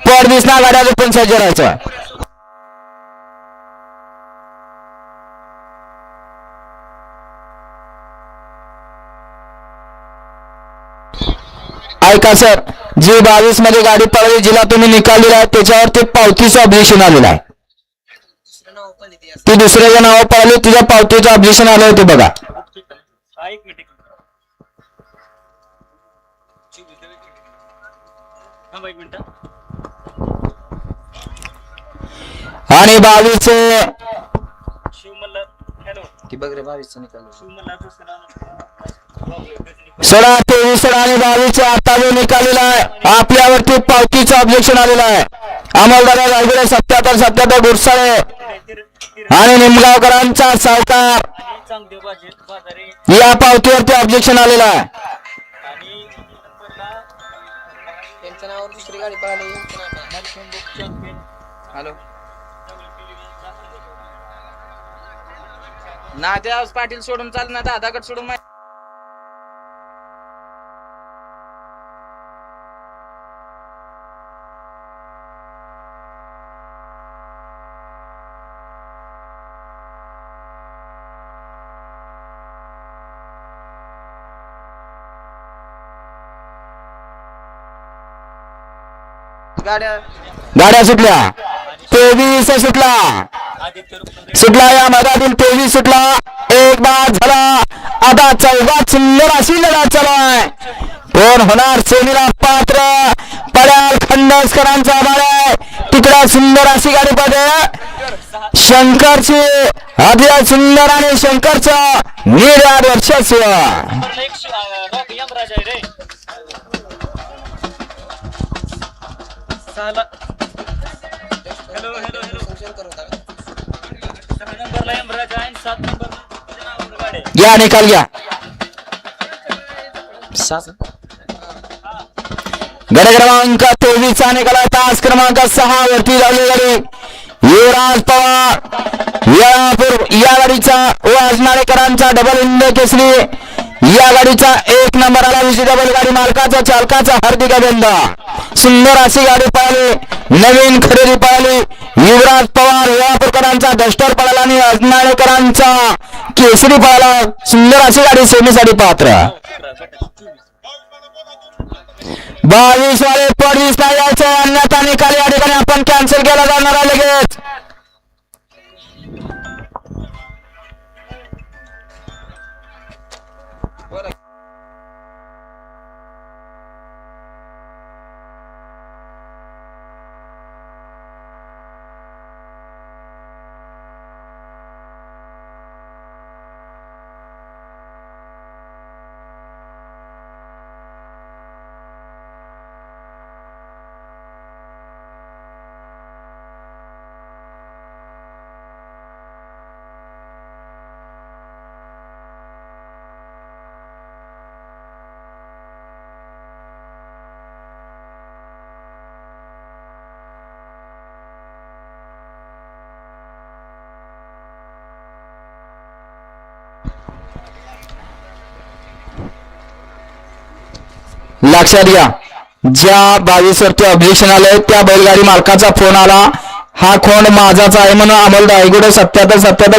पड दिसला गाड्या पण सज्ज राहायचं. ऐका सर, जी 22 मध्ये गाडी पळवली जिला तुम्ही निकाल दिला त्याच्यावर ते पावतीचं ऑब्जेक्शन आलेलं आहे. ती दुसऱ्याच्या नाव पळवली तिच्या पावतीचं ऑब्जेक्शन आलं होते बघा. आणि 22 सोळा 23 आणि 22 आता जो निकालेला आहे आपल्यावरती पावतीचं ऑब्जेक्शन आलेलं आहे. अमोलदादा गायगुडे 77 गुरसाळे आणि निमगावकरांचा सावकार या पावतीवरती ऑब्जेक्शन आलेलं आहे. नाद्या पाटील सोडून चाल ना दादागड सोडून गाड्या सुटल्या. 23 सुटला या मैदानातील 23 सुटला. एक बाद झाला. आता चौघात सुंदर अशी लढत चालू आहे. कोण होणार सेमीला पात्र? पड्याल खंडसकरांचा बाळा तिकडे सुंदर अशी गाडी पाहिजे. शंकरची अभिया सुंदर आणि शंकरचं निर्याद वर्षस्व. या निकाल घ्या. गड क्रमांक 23 चा निकाल तास क्रमांक 6 वरती झाली गाडी. युवराज पवार या गाडीचा वाजनाळेकरांचा डबल इंड केसरी या गाडीचा 1 नंबर आला. विजय डबल गाडी मालकाचा चालकाचा हार्दिक अभिनंदन. सुंदर अशी गाडी पळाली. नवीन खरेदी पळाली. युवराज पवार वेळापूरकरांचा डस्टर पळाला आणि वाजनाळेकरांचा केसरी पळाला. सुंदर अशी गाडी सेमीसाठी पात्र. 22 वाले पडवीस नाही यायचं अन्यथा निकाल या ठिकाणी आपण कॅन्सल केला जाणार आहे लगेच. लक्षात घ्या, ज्या 22 वरती ऑब्जेक्शन आलंय त्या बैलगाडी मालकाचा फोन आला. हा खोंड माझाच आहे म्हणून अमोल दायगुडे 77